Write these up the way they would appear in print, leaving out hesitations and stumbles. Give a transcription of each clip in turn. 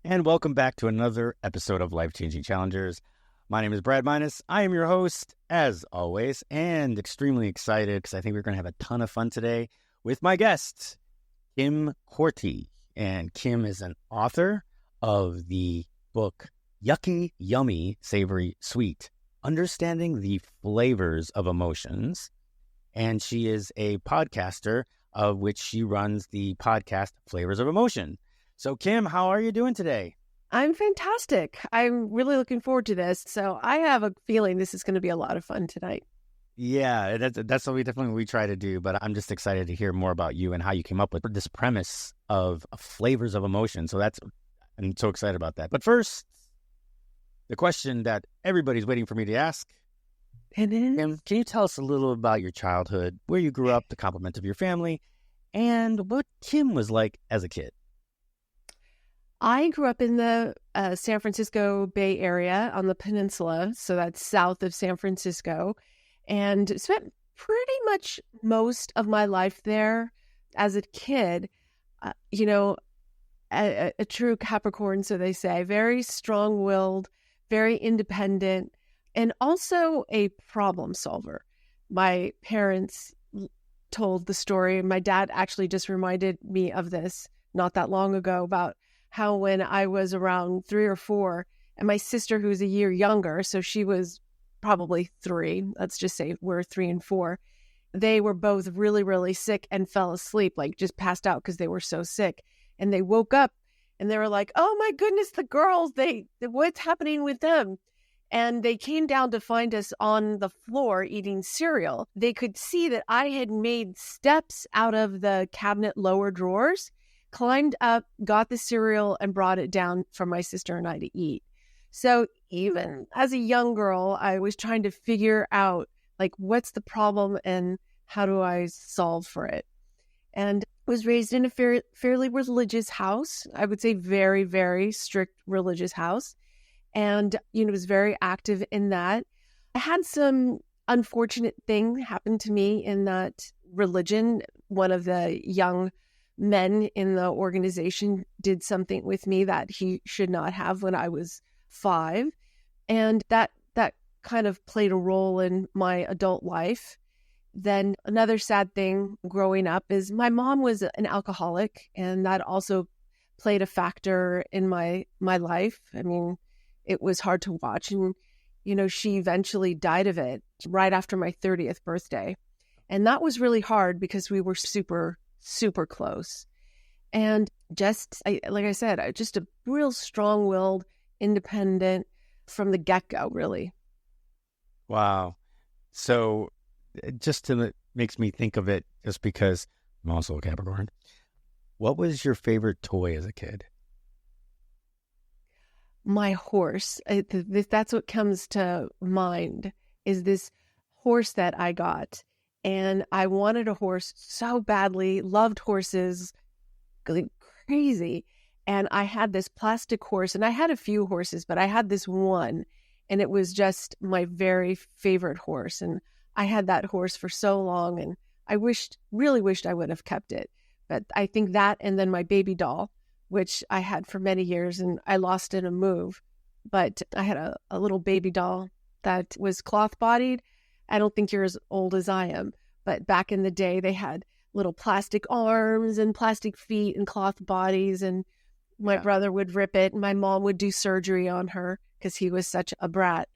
And welcome back to another episode of Life-Changing Challengers. My name is Brad Minus. I am your host, as always, and extremely excited because I think we're going to have a ton of fun today with my guest, Kim Korte. And Kim is an author of the book Yucky Yummy Savory Sweet, Understanding the Flavors of Emotions. And she is a podcaster of which she runs the podcast Flavors of Emotion. So, Kim, how are you doing today? I'm fantastic. I'm really looking forward to this. So I have a feeling this is going to be a lot of fun tonight. Yeah, that's what we try to do. But I'm just excited to hear more about you and how you came up with this premise of flavors of emotion. So I'm so excited about that. But first, the question that everybody's waiting for me to ask. Kim, can you tell us a little about your childhood, where you grew up, the complement of your family, and what Kim was like as a kid? I grew up in the San Francisco Bay Area on the peninsula, so that's south of San Francisco, and spent pretty much most of my life there as a kid. A true Capricorn, so they say, very strong-willed, very independent, and also a problem solver. My parents told the story. My dad actually just reminded me of this not that long ago about how when I was around 3 or 4, and my sister, who's a year younger, so she was probably 3, let's just say we're 3 and 4, they were both really, really sick and fell asleep, like just passed out because they were so sick. And they woke up and they were like, oh my goodness, the girls, what's happening with them? And they came down to find us on the floor eating cereal. They could see that I had made steps out of the cabinet lower drawers, climbed up, got the cereal, and brought it down for my sister and I to eat. So even as a young girl, I was trying to figure out, like, what's the problem and how do I solve for it? And was raised in a fairly religious house. I would say very, very strict religious house. And, was very active in that. I had some unfortunate thing happen to me in that religion. One of the young men in the organization did something with me that he should not have when I was 5. And that kind of played a role in my adult life. Then another sad thing growing up is my mom was an alcoholic, and that also played a factor in my life. I mean, it was hard to watch. And, she eventually died of it right after my 30th birthday. And that was really hard because we were super, super close. And like I said, just a real strong-willed, independent from the get-go, really. Wow. So makes me think of it just because I'm also a Capricorn. What was your favorite toy as a kid? My horse. That's what comes to mind, is this horse that I got. And I wanted a horse so badly, loved horses like crazy. And I had this plastic horse, and I had a few horses, but I had this one, and it was just my very favorite horse. And I had that horse for so long, and I really wished I would have kept it. But I think that, and then my baby doll, which I had for many years, and I lost in a move. But I had a little baby doll that was cloth-bodied. I don't think you're as old as I am, but back in the day, they had little plastic arms and plastic feet and cloth bodies, and my brother would rip it, and my mom would do surgery on her because he was such a brat.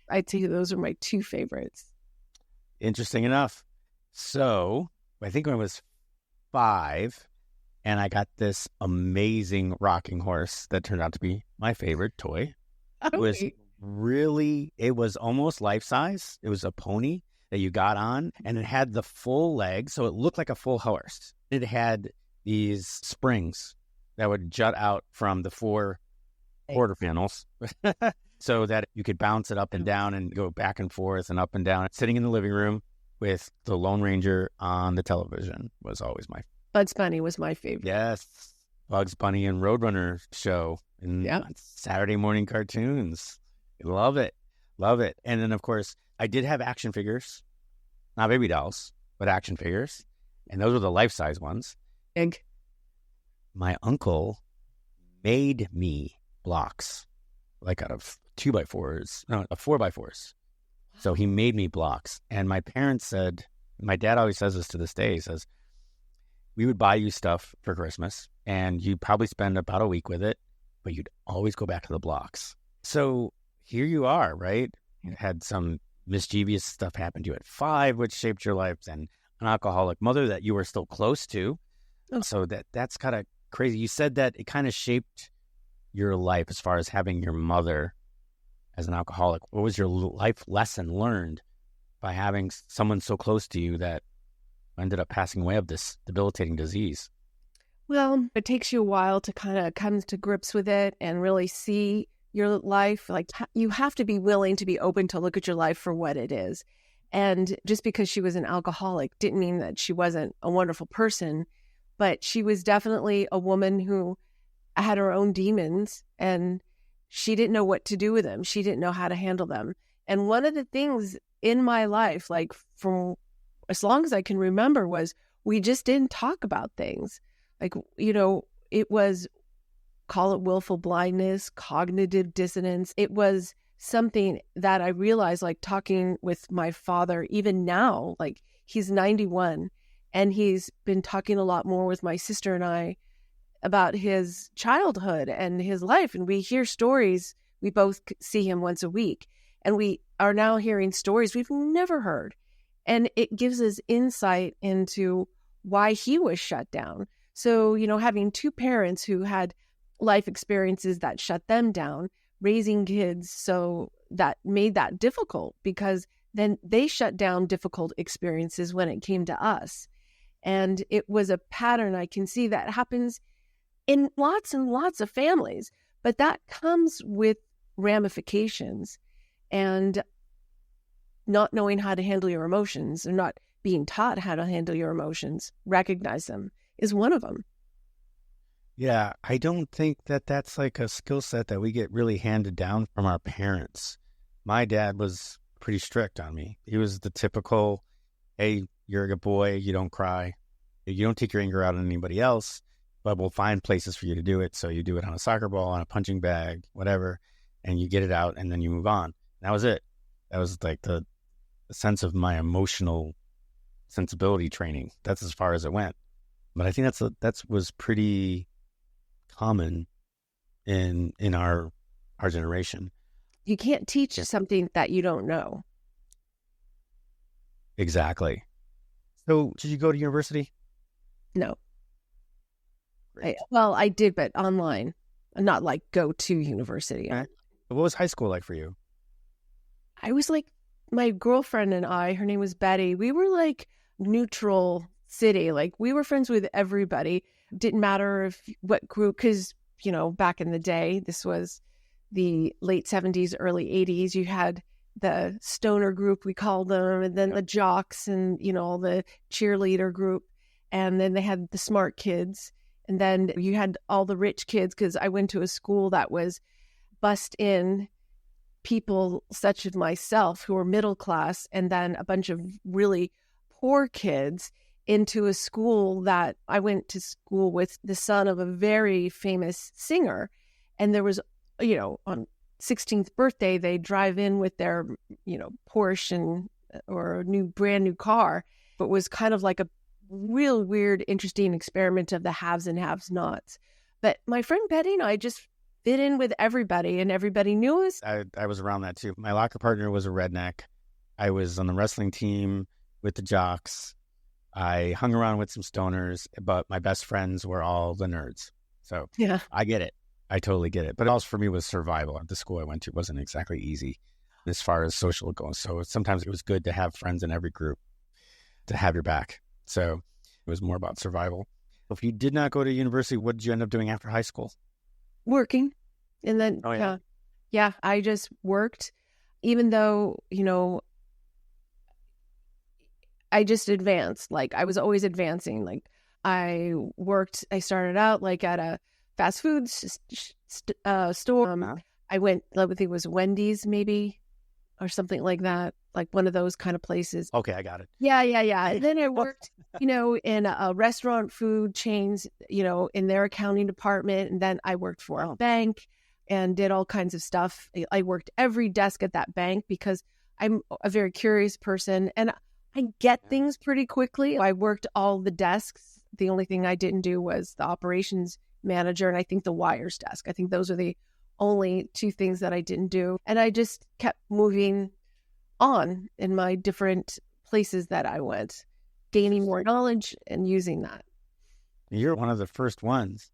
I'd say those are my 2 favorites. Interesting enough. So I think when I was 5, and I got this amazing rocking horse that turned out to be my favorite toy. It was almost life size. It was a pony that you got on, and it had the full legs, so it looked like a full horse. It had these springs that would jut out from the 4 quarter panels so that you could bounce it up and down and go back and forth and up and down. Sitting in the living room with the Lone Ranger on the television was always my favorite. Bugs Bunny was my favorite. Yes. Bugs Bunny and Roadrunner show and Saturday morning cartoons. Love it. Love it. And then, of course, I did have action figures, not baby dolls, but action figures. And those were the life-size ones. Big. My uncle made me blocks, like out of 2x4s, no, 4x4s. So he made me blocks. And my parents said, my dad always says this to this day. He says, we would buy you stuff for Christmas and you'd probably spend about a week with it, but you'd always go back to the blocks. So here you are, right? You had some mischievous stuff happen to you at 5, which shaped your life, and an alcoholic mother that you were still close to. Oh. So that's kind of crazy. You said that it kind of shaped your life as far as having your mother as an alcoholic. What was your life lesson learned by having someone so close to you that ended up passing away of this debilitating disease? Well, it takes you a while to kind of come to grips with it and really see your life. Like, you have to be willing to be open to look at your life for what it is. And just because she was an alcoholic didn't mean that she wasn't a wonderful person, but she was definitely a woman who had her own demons, and she didn't know what to do with them. She didn't know how to handle them. And one of the things in my life, like from as long as I can remember, was we just didn't talk about things. Like, it was, call it willful blindness, cognitive dissonance. It was something that I realized, like talking with my father, even now, like he's 91, and he's been talking a lot more with my sister and I about his childhood and his life. And we hear stories. We both see him once a week, and we are now hearing stories we've never heard. And it gives us insight into why he was shut down. So, having two parents who had life experiences that shut them down, raising kids, so that made that difficult, because then they shut down difficult experiences when it came to us. And it was a pattern I can see that happens in lots and lots of families, but that comes with ramifications. And not knowing how to handle your emotions, or not being taught how to handle your emotions, recognize them, is one of them. Yeah, I don't think that that's like a skill set that we get really handed down from our parents. My dad was pretty strict on me. He was the typical, hey, you're a good boy, you don't cry, you don't take your anger out on anybody else, but we'll find places for you to do it. So you do it on a soccer ball, on a punching bag, whatever, and you get it out and then you move on. That was it. That was like the sense of my emotional sensibility training. That's as far as it went. But I think that was pretty common in our generation. You can't teach something that you don't know. Exactly. So did you go to university? No. I did, but online. Not like go to university. Okay. What was high school like for you? I was like, my girlfriend and I, her name was Betty, we were like neutral city. Like, we were friends with everybody. Didn't matter what group, because, back in the day, this was the late 70s, early 80s, you had the stoner group, we called them, and then the jocks and, the cheerleader group. And then they had the smart kids. And then you had all the rich kids, because I went to a school that was bussed in people such as myself who were middle class, and then a bunch of really poor kids into a school that I went to school with the son of a very famous singer. And there was, on 16th birthday, they drive in with their, Porsche or a brand new car. But it was kind of like a real weird, interesting experiment of the haves and haves nots. But my friend Betty and I just fit in with everybody, and everybody knew us. I was around that too. My locker partner was a redneck. I was on the wrestling team with the jocks. I hung around with some stoners, but my best friends were all the nerds. So yeah, I get it. I totally get it. But also for me was survival. The school I went to wasn't exactly easy as far as social goes. So sometimes it was good to have friends in every group to have your back. So it was more about survival. If you did not go to university, what did you end up doing after high school? Working. And then, I just worked, even though, I just advanced. Like, I was always advancing. Like, I started out like at a fast food store. I went, I think it was Wendy's maybe, or something like that. Like one of those kind of places. Okay, I got it. Yeah. And then I worked, in a restaurant food chains, in their accounting department. And then I worked for a bank. and did all kinds of stuff. I worked every desk at that bank because I'm a very curious person and I get things pretty quickly. I worked all the desks. The only thing I didn't do was the operations manager and I think the wires desk. I think those are the only two things that I didn't do. And I just kept moving on in my different places that I went, gaining more knowledge and using that. You're one of the first ones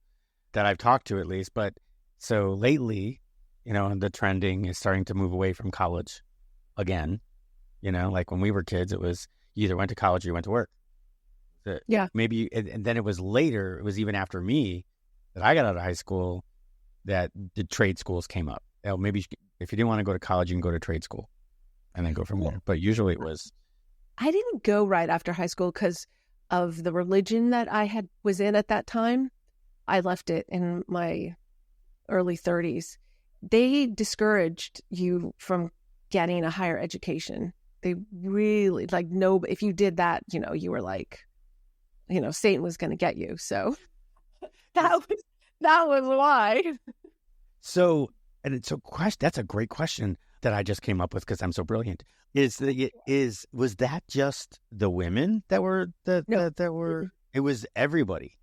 that I've talked to, at least. But so lately, the trending is starting to move away from college again. Like when we were kids, it was you either went to college or you went to work. Yeah. Maybe, and then it was later, it was even after me that I got out of high school that the trade schools came up. Maybe if you didn't want to go to college, you can go to trade school and then go from there. But usually it was. I didn't go right after high school because of the religion that I was in at that time. I left it in my early 30s. They discouraged you from getting a higher education. They really no, if you did that, you were Satan was going to get you. So that was why. So that's a great question that I just came up with because I'm so brilliant. Was that just the women that were that were? It was everybody.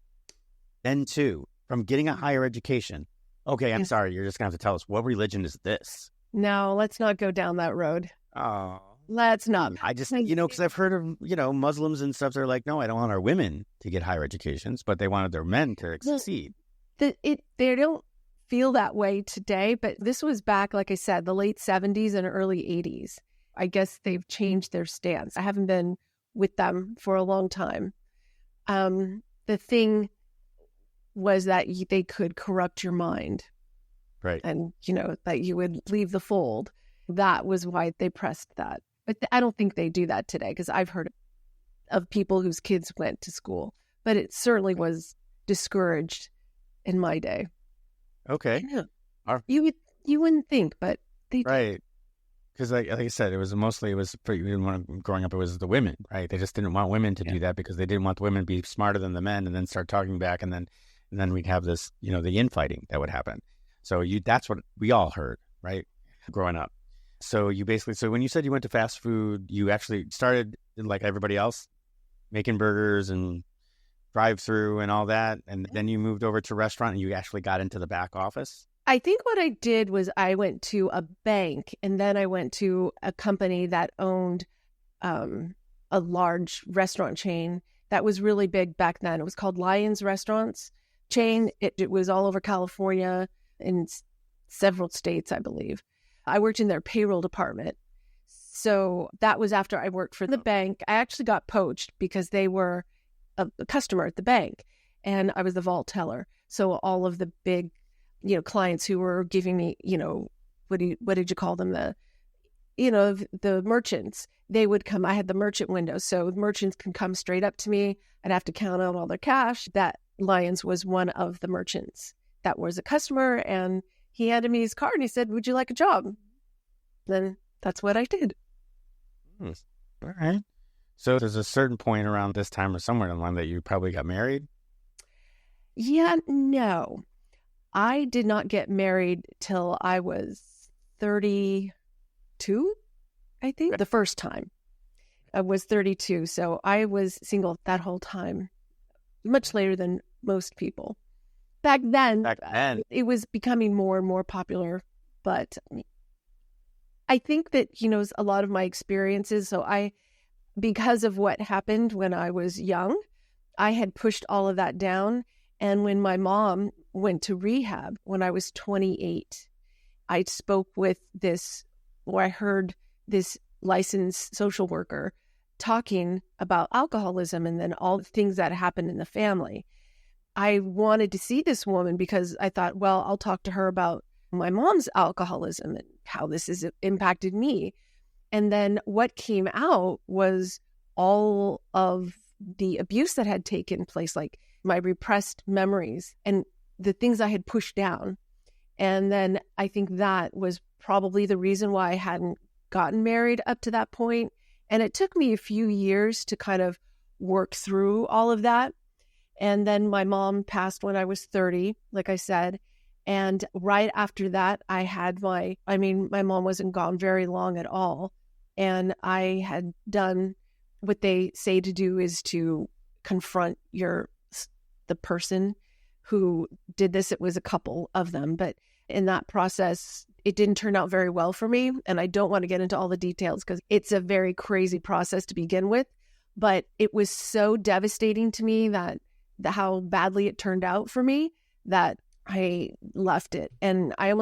Then too, from getting a higher education. Okay, I'm sorry. You're just gonna have to tell us what religion is this? No, let's not go down that road. Oh, let's not. I just because I've heard of Muslims and stuff. They're like, no, I don't want our women to get higher educations, but they wanted their men to succeed. They don't feel that way today, but this was back, like I said, the late 70s and early 80s. I guess they've changed their stance. I haven't been with them for a long time. The thing was that they could corrupt your mind. Right. And, that you would leave the fold. That was why they pressed that. But I don't think they do that today because I've heard of people whose kids went to school. But it certainly was discouraged in my day. Okay. Yeah. You wouldn't think, but they do. Right. Because like I said, it was for growing up, it was the women, right? They just didn't want women to do that because they didn't want the women to be smarter than the men and then start talking back. And then we'd have this, the infighting that would happen. So that's what we all heard, right? Growing up. So when you said you went to fast food, you actually started like everybody else making burgers and drive-through and all that. And then you moved over to restaurant and you actually got into the back office. I think what I did was I went to a bank and then I went to a company that owned a large restaurant chain that was really big back then. It was called Lyons Restaurants chain. It was all over California in several states, I believe. I worked in their payroll department. So that was after I worked for the bank. I actually got poached because they were a customer at the bank and I was the vault teller. So all of the big clients who were giving me, what did you call them? The merchants, they would come. I had the merchant window. So the merchants can come straight up to me. I'd have to count out all their cash. That Lyons was one of the merchants that was a customer. And he handed me his card and he said, would you like a job? Then that's what I did. All right. So there's a certain point around this time or somewhere in the line that you probably got married? Yeah, no. I did not get married till I was 32, I think, the first time. I was 32, so I was single that whole time, much later than most people. Back then, it was becoming more and more popular, but I think that, a lot of my experiences, because of what happened when I was young, I had pushed all of that down. And when my mom went to rehab when I was 28, I heard this licensed social worker talking about alcoholism and then all the things that happened in the family. I wanted to see this woman because I thought, well, I'll talk to her about my mom's alcoholism and how this has impacted me. And then what came out was all of the abuse that had taken place, like my repressed memories and the things I had pushed down. And then I think that was probably the reason why I hadn't gotten married up to that point. And it took me a few years to kind of work through all of that. And then my mom passed when I was 30, like I said. And right after that, my mom wasn't gone very long at all. And I had done what they say to do, is to confront the person who did this. It was a couple of them, but in that process, it didn't turn out very well for me. And I don't want to get into all the details because it's a very crazy process to begin with. But it was so devastating to me that how badly it turned out for me that I left it. And I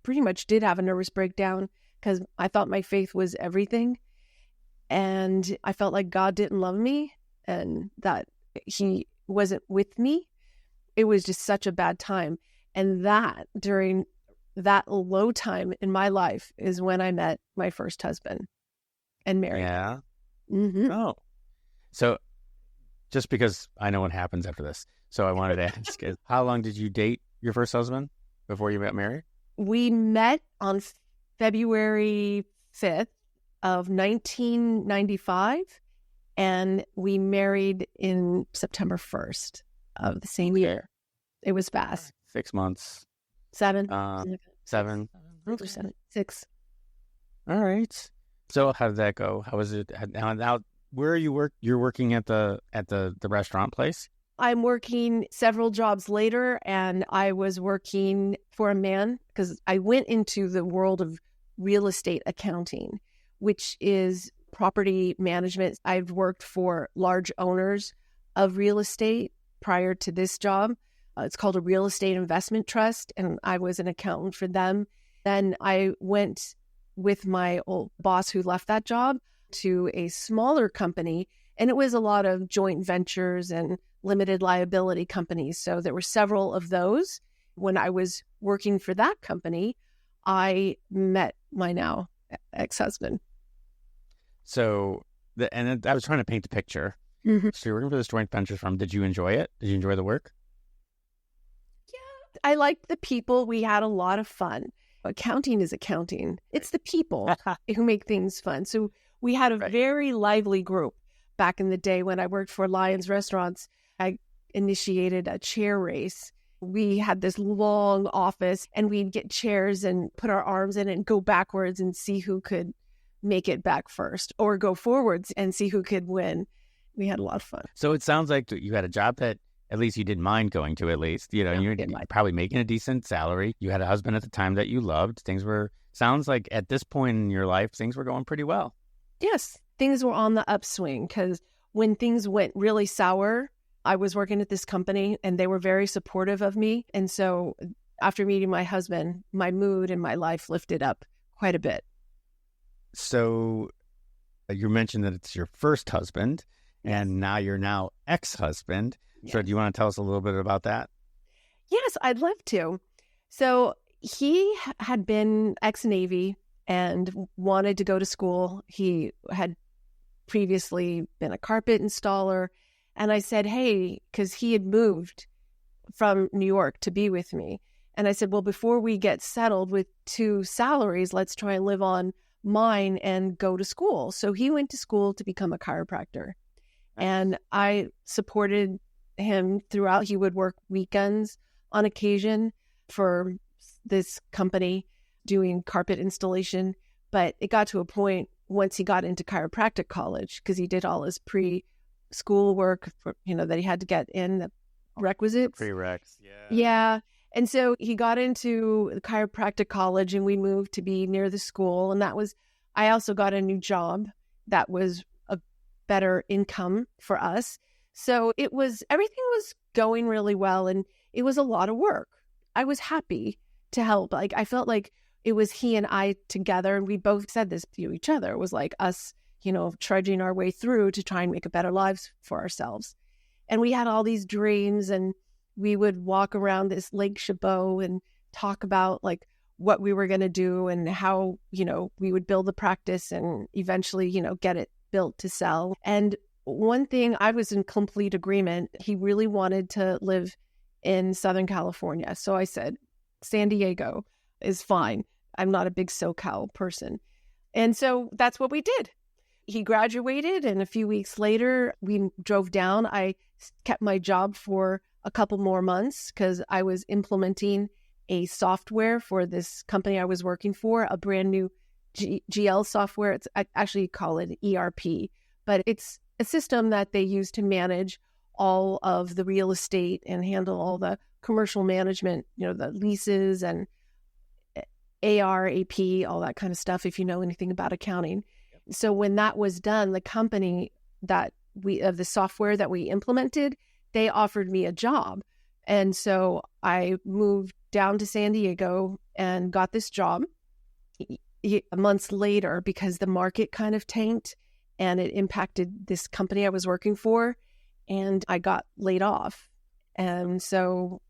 pretty much did have a nervous breakdown because I thought my faith was everything. And I felt like God didn't love me and that he wasn't with me. It was just such a bad time. And during that low time in my life is when I met my first husband and married. Yeah. Mm-hmm. Oh. So just because I know what happens after this, so I wanted to ask, how long did you date your first husband before you got married? We met on February 5th of 1995, and we married in September 1st of the same year. It was fast. 6 months. 7. 7. 6. All right. So how did that go? How was it? Now where are you you're working at the restaurant place? I'm working several jobs later, and I was working for a man because I went into the world of real estate accounting, which is property management. I've worked for large owners of real estate prior to this job. It's called a real estate investment trust, and I was an accountant for them. Then I went with my old boss who left that job to a smaller company, and it was a lot of joint ventures and limited liability companies. So there were several of those. When I was working for that company, I met my now ex-husband. So, I was trying to paint the picture. Mm-hmm. So you're working for this joint venture firm. Did you enjoy it? Did you enjoy the work? Yeah, I liked the people. We had a lot of fun. Accounting is accounting. It's the people who make things fun. So we had a very lively group. Back in the day when I worked for Lyons Restaurants, I initiated a chair race. We had this long office, and we'd get chairs and put our arms in it and go backwards and see who could make it back first, or go forwards and see who could win. We had a lot of fun. So it sounds like you had a job that at least you didn't mind going to, at least. You know, you're probably making a decent salary. You had a husband at the time that you loved. Sounds like at this point in your life, things were going pretty well. Yes, things were on the upswing, because when things went really sour, I was working at this company and they were very supportive of me. And so after meeting my husband, my mood and my life lifted up quite a bit. So you mentioned that it's your first husband, and now you're ex-husband. Yes. So do you want to tell us a little bit about that? Yes, I'd love to. So he had been ex-Navy and wanted to go to school. He had previously been a carpet installer. And I said, hey, because he had moved from New York to be with me. And I said, well, before we get settled with 2 salaries, let's try and live on mine and go to school. So he went to school to become a chiropractor. And I supported him throughout. He would work weekends on occasion for this company doing carpet installation. But it got to a point once he got into chiropractic college, because he did all his pre-school work that he had to get in, the requisites. Prereqs, yeah. Yeah. And so he got into the chiropractic college, and we moved to be near the school. And I also got a new job that was a better income for us. So everything was going really well, and it was a lot of work. I was happy to help. Like, I felt like it was he and I together, and we both said this to each other. It was like us, trudging our way through to try and make a better lives for ourselves. And we had all these dreams, and we would walk around this Lake Chabot and talk about like what we were going to do and how, we would build the practice and eventually, get it built to sell. And one thing, I was in complete agreement. He really wanted to live in Southern California. So I said, San Diego is fine. I'm not a big SoCal person. And so that's what we did. He graduated, and a few weeks later, we drove down. I kept my job for a couple more months because I was implementing a software for this company I was working for, a brand new GL software. I actually call it ERP, but it's a system that they use to manage all of the real estate and handle all the commercial management, the leases and AR, AP, all that kind of stuff, if you know anything about accounting. So when that was done, the company of the software that we implemented, they offered me a job. And so I moved down to San Diego and got this job months later because the market kind of tanked and it impacted this company I was working for, and I got laid off. And so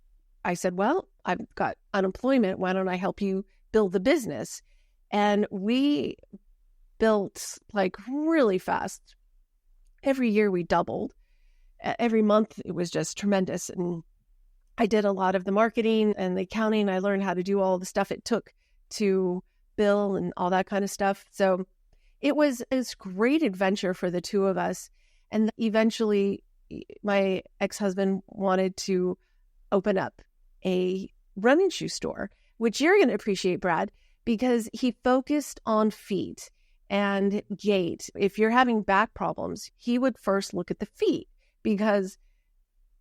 I said, well, I've got unemployment. Why don't I help you build the business? And we built like really fast. Every year we doubled. Every month it was just tremendous. And I did a lot of the marketing and the accounting. I learned how to do all the stuff it took to bill and all that kind of stuff. So it was this great adventure for the two of us. And eventually my ex-husband wanted to open up a running shoe store, which you're going to appreciate, Brad, because he focused on feet and gait. If you're having back problems, he would first look at the feet, because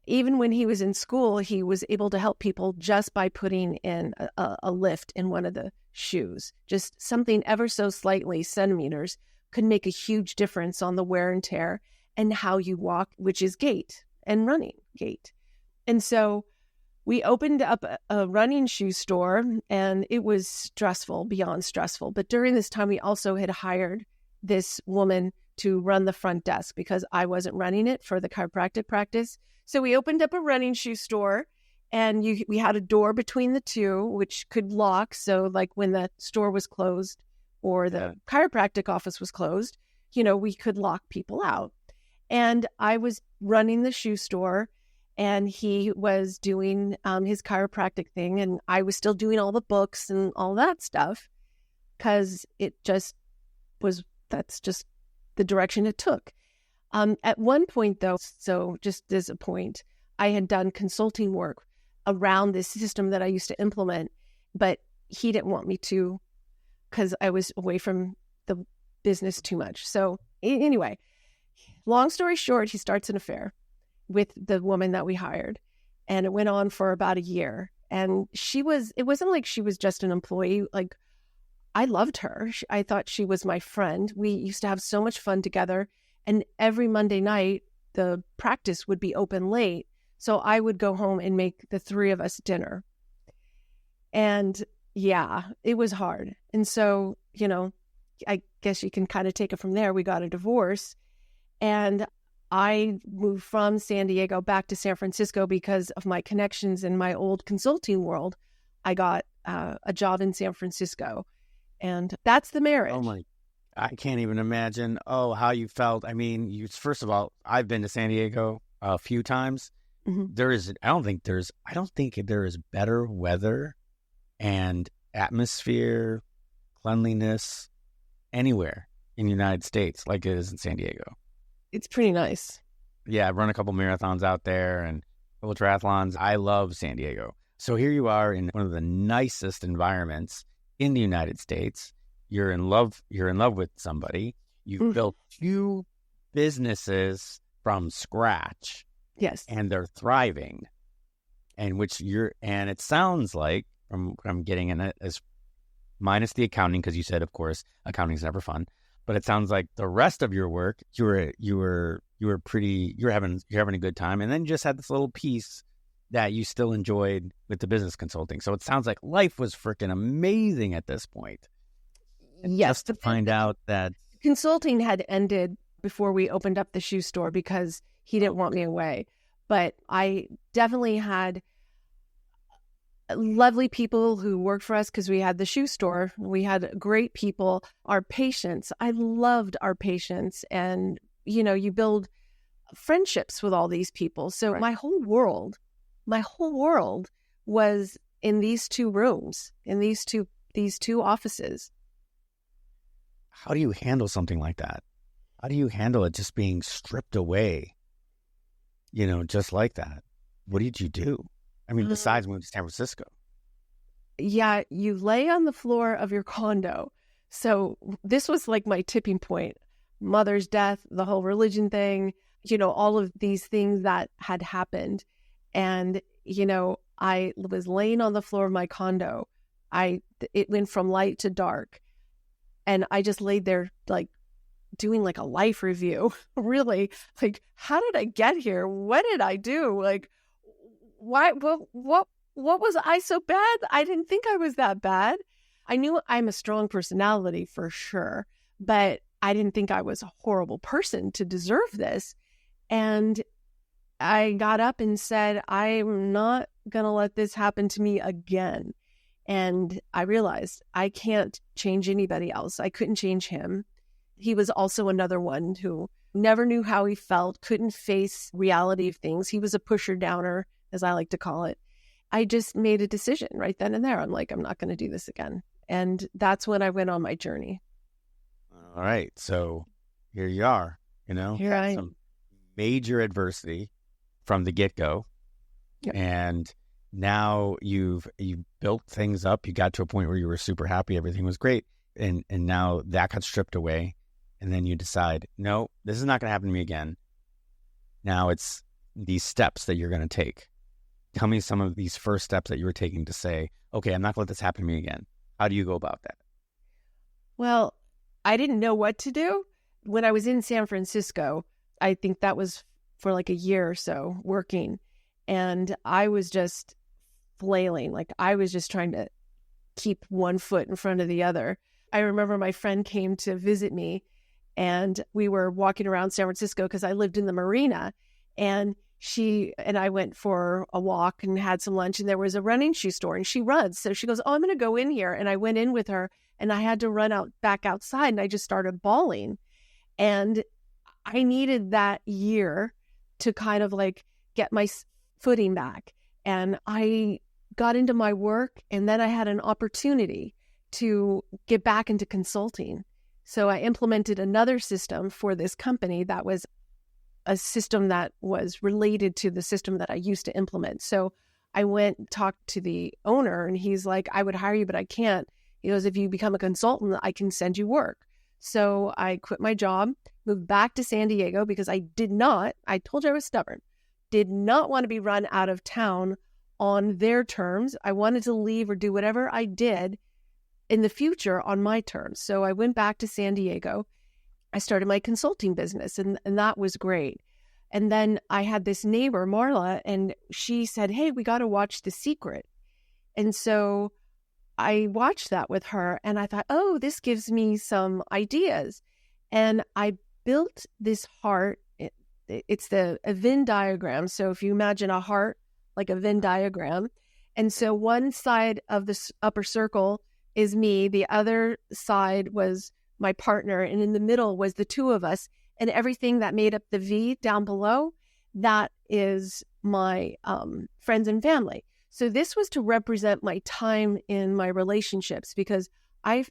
even when he was in school, he was able to help people just by putting in a lift in one of the shoes. Just something ever so slightly, centimeters, could make a huge difference on the wear and tear and how you walk, which is gait and running gait. And so we opened up a running shoe store, and it was stressful, beyond stressful. But during this time, we also had hired this woman to run the front desk because I wasn't running it for the chiropractic practice. So we opened up a running shoe store, and we had a door between the two, which could lock. So like when the store was closed or the chiropractic office was closed, we could lock people out. And I was running the shoe store, and he was doing his chiropractic thing, and I was still doing all the books and all that stuff because that's just the direction it took. At one point, though, so just as a point, I had done consulting work around this system that I used to implement, but he didn't want me to because I was away from the business too much. So anyway, long story short, he starts an affair with the woman that we hired, and it went on for about a year. And it wasn't like she was just an employee. Like, I loved her. I thought she was my friend. We used to have so much fun together. And every Monday night, the practice would be open late. So I would go home and make the three of us dinner. And yeah, it was hard. And so, I guess you can kind of take it from there. We got a divorce, and I moved from San Diego back to San Francisco because of my connections in my old consulting world. I got a job in San Francisco, and that's the marriage. Oh my, I can't even imagine. Oh, how you felt. I mean, first of all, I've been to San Diego a few times. Mm-hmm. I don't think there is better weather and atmosphere, cleanliness anywhere in the United States like it is in San Diego. It's pretty nice. Yeah, I've run a couple marathons out there and a couple triathlons. I love San Diego. So here you are in one of the nicest environments in the United States. You're in love with somebody. You've built two businesses from scratch. Yes. And they're thriving. And it sounds like, from what I'm getting in it, is minus the accounting, because you said, of course, accounting is never fun. But it sounds like the rest of your work, you're having a good time, and then you just had this little piece that you still enjoyed with the business consulting. So it sounds like life was freaking amazing at this point. And yes, just to find out that consulting had ended before we opened up the shoe store because he didn't want me away. But I definitely had lovely people who worked for us because we had the shoe store. We had great people. Our patients, I loved our patients. And, you build friendships with all these people. So right. my whole world was in these two rooms, in these two offices. How do you handle something like that? How do you handle it just being stripped away, just like that? what did you do? I mean, besides move to San Francisco. Yeah, you lay on the floor of your condo. So this was like my tipping point. Mother's death, the whole religion thing, all of these things that had happened. And, I was laying on the floor of my condo. It went from light to dark. And I just laid there like doing like a life review, really. Like, how did I get here? What did I do? Like, why, what was I so bad? I didn't think I was that bad. I knew I'm a strong personality for sure, but I didn't think I was a horrible person to deserve this. And I got up and said, I'm not going to let this happen to me again. And I realized I can't change anybody else. I couldn't change him. He was also another one who never knew how he felt, couldn't face reality of things. He was a pusher downer, as I like to call it. I just made a decision right then and there. I'm like, I'm not going to do this again. And that's when I went on my journey. All right. So here you are, Here I am. Some major adversity from the get-go. Yep. And now you've built things up. You got to a point where you were super happy. Everything was great. And now that got stripped away. And then you decide, no, this is not going to happen to me again. Now it's these steps that you're going to take. Tell me some of these first steps that you were taking to say, okay, I'm not going to let this happen to me again. How do you go about that? Well, I didn't know what to do. When I was in San Francisco, I think that was for like a year or so working. And I was just flailing. Like I was just trying to keep one foot in front of the other. I remember my friend came to visit me and we were walking around San Francisco because I lived in the marina, and she and I went for a walk and had some lunch, and there was a running shoe store and she runs. So she goes, oh, I'm going to go in here. And I went in with her and I had to run out back outside and I just started bawling. And I needed that year to kind of like get my footing back. And I got into my work, and then I had an opportunity to get back into consulting. So I implemented another system for this company that was a system that was related to the system that I used to implement. So I went and talked to the owner, and he's like, I would hire you, but I can't. He goes, if you become a consultant, I can send you work. So I quit my job, moved back to San Diego because I told you I was stubborn, did not want to be run out of town on their terms. I wanted to leave or do whatever I did in the future on my terms. So I went back to San Diego. I started my consulting business, and that was great. And then I had this neighbor, Marla, and she said, hey, we got to watch The Secret. And so I watched that with her, and I thought, oh, this gives me some ideas. And I built this heart. It's a Venn diagram. So if you imagine a heart like a Venn diagram, and so one side of the upper circle is me, the other side was my partner, and in the middle was the two of us, and everything that made up the V down below, that is my friends and family. So this was to represent my time in my relationships, because I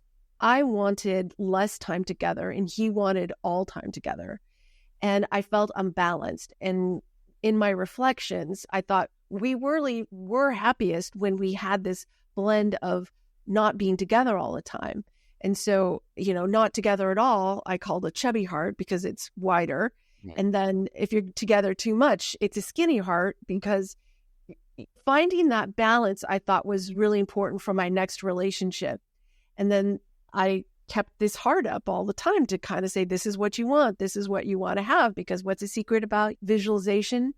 wanted less time together and he wanted all time together. And I felt unbalanced. And in my reflections, I thought we really were happiest when we had this blend of not being together all the time. And so, not together at all, I called a chubby heart because it's wider. Yeah. And then if you're together too much, it's a skinny heart, because finding that balance I thought was really important for my next relationship. And then I kept this heart up all the time to kind of say, this is what you want. This is what you want to have, because what's the secret about visualization?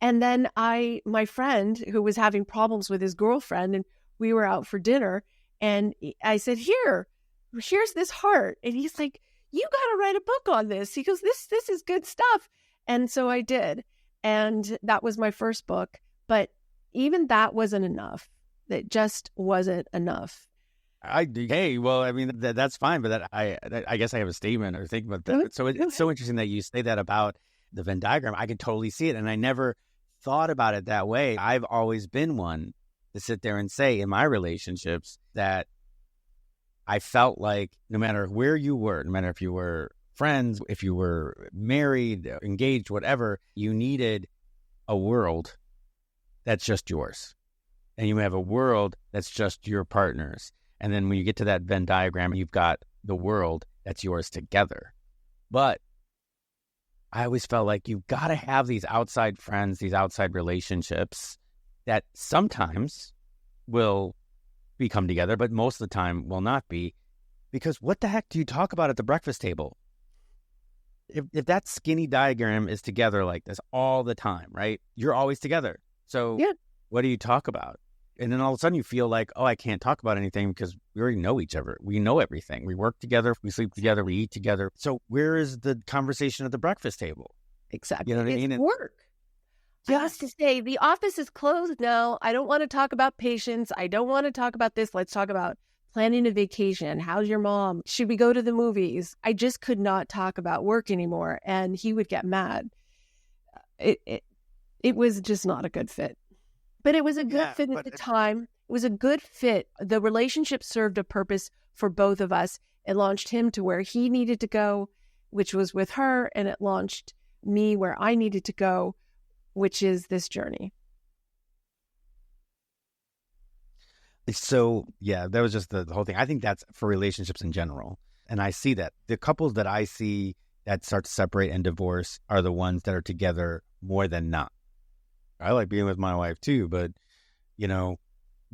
And then my friend who was having problems with his girlfriend, and we were out for dinner, and I said, here's this heart. And he's like, you got to write a book on this. He goes, this is good stuff. And so I did. And that was my first book. But even that wasn't enough. That just wasn't enough. Hey, well, I mean, that's fine. But I guess I have a statement or think about that. So it's so interesting that you say that about the Venn diagram. I can totally see it. And I never thought about it that way. I've always been one to sit there and say in my relationships that I felt like no matter where you were, no matter if you were friends, if you were married, engaged, whatever, you needed a world that's just yours. And you have a world that's just your partner's. And then when you get to that Venn diagram, you've got the world that's yours together. But I always felt like you've got to have these outside friends, these outside relationships that sometimes will become together, but most of the time will not be. Because what the heck do you talk about at the breakfast table? If that skinny diagram is together like this all the time, right? You're always together. So what do you talk about? And then all of a sudden you feel like, oh, I can't talk about anything because we already know each other. We know everything. We work together. We sleep together. We eat together. So where is the conversation at the breakfast table? Exactly. You know what I mean? It's work. Just to say, the office is closed. No, I don't want to talk about patients. I don't want to talk about this. Let's talk about planning a vacation. How's your mom? Should we go to the movies? I just could not talk about work anymore. And he would get mad. It was just not a good fit. But it was a good fit at the time. It was a good fit. The relationship served a purpose for both of us. It launched him to where he needed to go, which was with her. And it launched me where I needed to go, which is this journey. So, yeah, that was just the whole thing. I think that's for relationships in general. And I see that. The couples that I see that start to separate and divorce are the ones that are together more than not. I like being with my wife too, but, you know,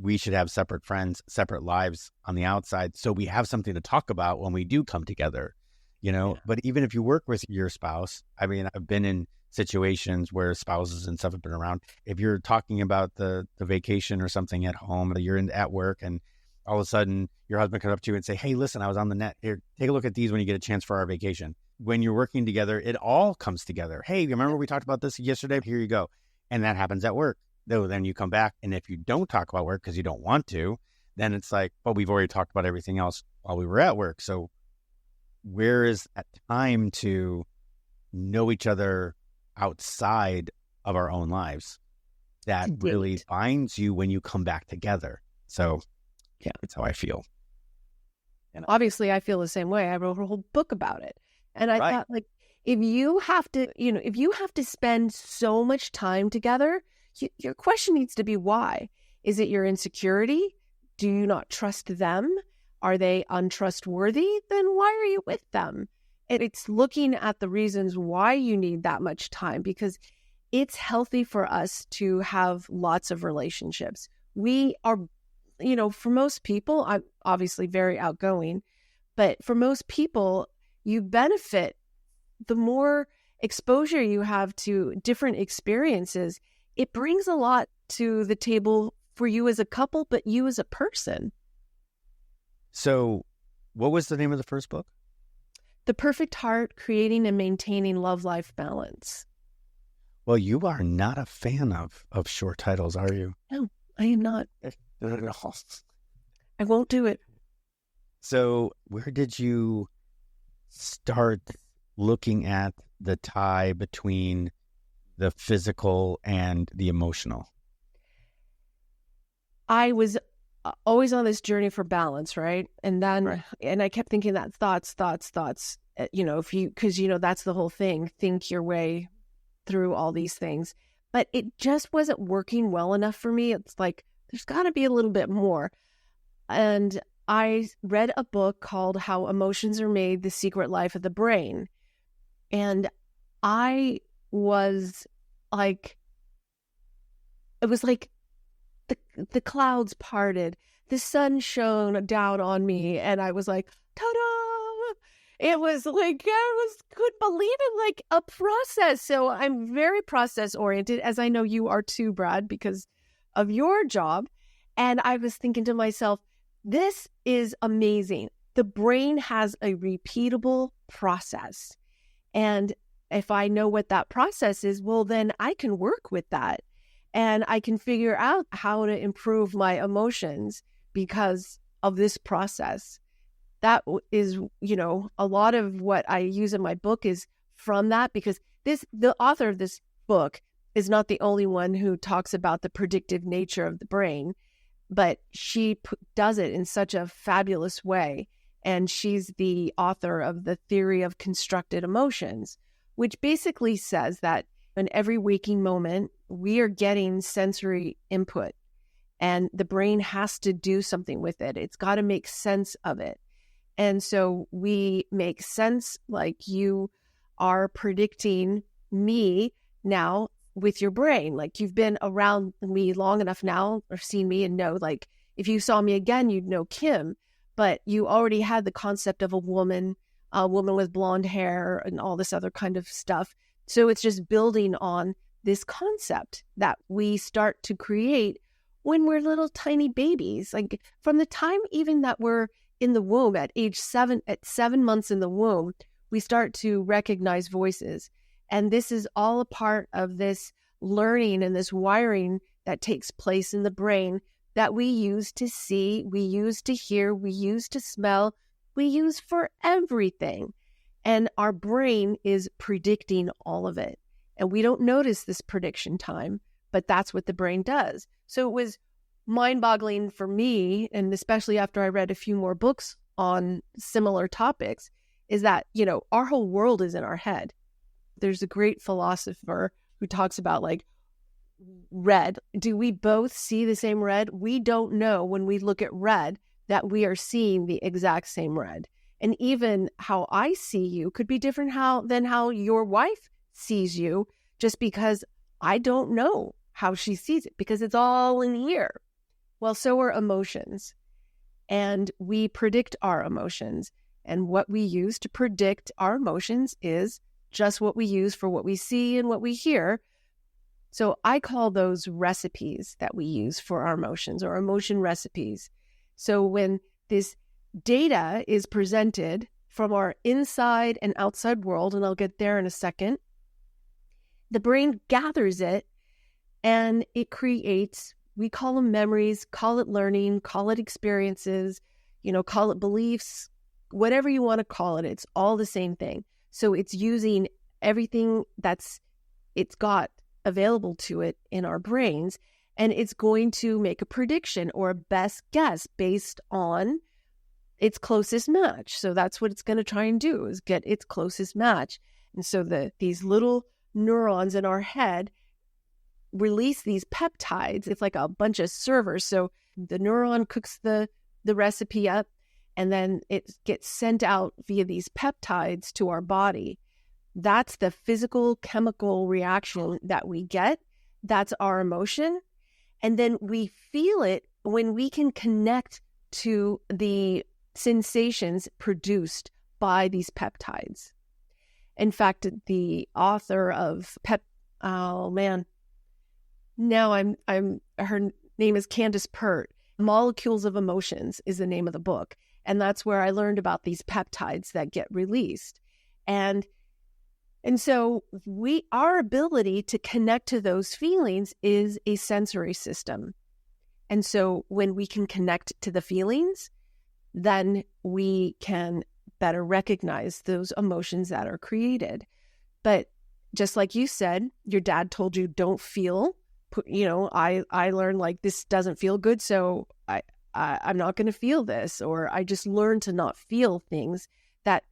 we should have separate friends, separate lives on the outside. So we have something to talk about when we do come together, you know. Yeah. But even if you work with your spouse, I mean, I've been in situations where spouses and stuff have been around. If you're talking about the vacation or something at home, you're at work and all of a sudden your husband comes up to you and say, hey, listen, I was on the net. Here, take a look at these when you get a chance for our vacation. When you're working together, it all comes together. Hey, remember we talked about this yesterday? Here you go. And that happens at work. Though then you come back, and if you don't talk about work because you don't want to, then it's like, well, we've already talked about everything else while we were at work. So where is that time to know each other outside of our own lives that really binds you when you come back together? So yeah, that's how I feel. And obviously I feel the same way. I wrote a whole book about it. And I thought, like, if you have to spend so much time together, your question needs to be why. Is it your insecurity? Do you not trust them? Are they untrustworthy? Then why are you with them? And it's looking at the reasons why you need that much time, because it's healthy for us to have lots of relationships. We are, for most people, I'm obviously very outgoing, but for most people, you benefit the more exposure you have to different experiences. It brings a lot to the table for you as a couple, but you as a person. So what was the name of the first book? The Perfect Heart, Creating and Maintaining Love-Life Balance. Well, you are not a fan of short titles, are you? No, I am not. I won't do it. So where did you start looking at the tie between the physical and the emotional? I was always on this journey for balance, right? And then, and I kept thinking that thoughts, because that's the whole thing. Think your way through all these things. But it just wasn't working well enough for me. It's like, there's got to be a little bit more. And I read a book called How Emotions Are Made, The Secret Life of the Brain. And I was like, it was like the clouds parted, the sun shone down on me, and I was like, ta-da! It was like, couldn't believe it, like a process. So I'm very process oriented, as I know you are too, Brad, because of your job. And I was thinking to myself, this is amazing. The brain has a repeatable process. And if I know what that process is, well, then I can work with that. And I can figure out how to improve my emotions because of this process. That is, a lot of what I use in my book is from that, because the author of this book is not the only one who talks about the predictive nature of the brain, but she does it in such a fabulous way. And she's the author of the theory of constructed emotions, which basically says that in every waking moment, we are getting sensory input, and the brain has to do something with it. It's got to make sense of it. And so we make sense, like you are predicting me now with your brain. Like you've been around me long enough now, or seen me and know, like if you saw me again, you'd know Kim, but you already had the concept of a woman with blonde hair and all this other kind of stuff. So it's just building on this concept that we start to create when we're little tiny babies, like from the time even that we're in the womb at at 7 months in the womb, we start to recognize voices. And this is all a part of this learning and this wiring that takes place in the brain that we use to see, we use to hear, we use to smell, we use for everything. And our brain is predicting all of it. And we don't notice this prediction time, but that's what the brain does. So it was mind-boggling for me, and especially after I read a few more books on similar topics, is that, our whole world is in our head. There's a great philosopher who talks about like red. Do we both see the same red? We don't know when we look at red that we are seeing the exact same red. And even how I see you could be different than how your wife sees you, just because I don't know how she sees it, because it's all in here. Well, so are emotions. And we predict our emotions. And what we use to predict our emotions is just what we use for what we see and what we hear. So I call those recipes that we use for our emotions, or emotion recipes. So when this data is presented from our inside and outside world, and I'll get there in a second, the brain gathers it and it creates, we call them memories, call it learning, call it experiences, call it beliefs, whatever you want to call it. It's all the same thing. So it's using everything it's got available to it in our brains, and it's going to make a prediction or a best guess based on its closest match. So that's what it's going to try and do, is get its closest match. And so these little neurons in our head release these peptides. It's like a bunch of servers. So the neuron cooks the recipe up, and then it gets sent out via these peptides to our body. That's the physical chemical reaction that we get. That's our emotion. And then we feel it when we can connect to the sensations produced by these peptides. In fact, the author of her name is Candace Pert. Molecules of Emotions is the name of the book. And that's where I learned about these peptides that get released. And so our ability to connect to those feelings is a sensory system. And so when we can connect to the feelings, then we can better recognize those emotions that are created. But just like you said, your dad told you don't feel, I learned like this doesn't feel good, so I'm not going to feel this, or I just learned to not feel things that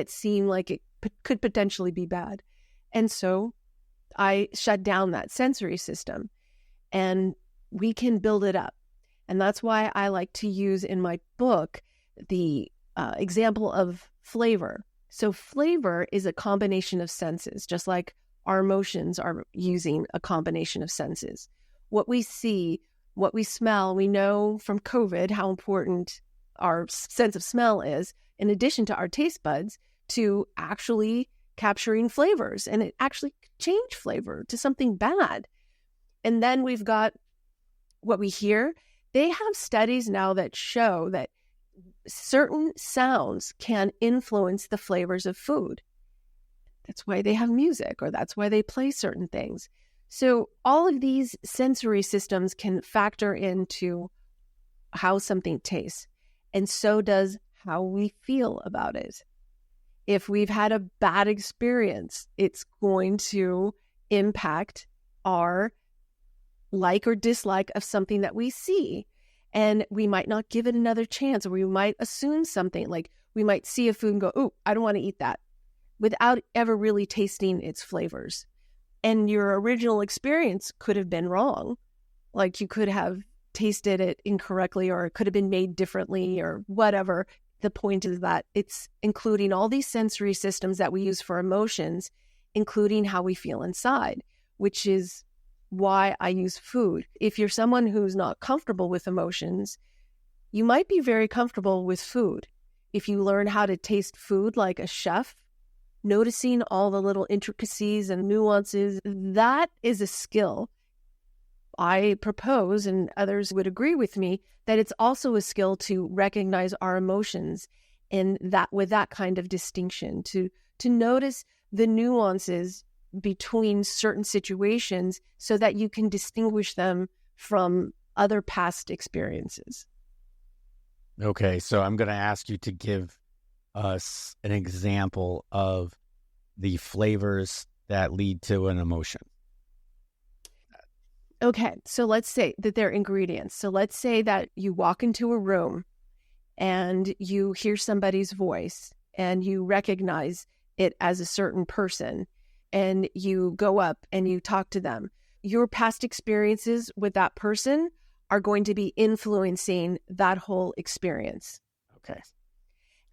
seem like it could potentially be bad. And so I shut down that sensory system, and we can build it up. And that's why I like to use in my book the example of flavor. So flavor is a combination of senses, just like our emotions are using a combination of senses. What we see, what we smell, we know from COVID how important our sense of smell is, in addition to our taste buds, to actually capturing flavors. And it actually change flavor to something bad. And then we've got what we hear. They have studies now that show that certain sounds can influence the flavors of food. That's why they have music, or that's why they play certain things. So all of these sensory systems can factor into how something tastes, and so does how we feel about it. If we've had a bad experience, it's going to impact our like or dislike of something that we see. And we might not give it another chance, or we might assume something, like we might see a food and go, "Ooh, I don't want to eat that," without ever really tasting its flavors. And your original experience could have been wrong. Like you could have tasted it incorrectly, or it could have been made differently, or whatever. The point is that it's including all these sensory systems that we use for emotions, including how we feel inside, which is why I use food. If you're someone who's not comfortable with emotions, you might be very comfortable with food. If you learn how to taste food like a chef, noticing all the little intricacies and nuances, that is a skill. I propose, and others would agree with me, that it's also a skill to recognize our emotions and that with that kind of distinction, to notice the nuances between certain situations so that you can distinguish them from other past experiences. Okay, so I'm going to ask you to give us an example of the flavors that lead to an emotion. Okay, so let's say that they're ingredients. So let's say that you walk into a room and you hear somebody's voice and you recognize it as a certain person, and you go up and you talk to them. Your past experiences with that person are going to be influencing that whole experience. Okay.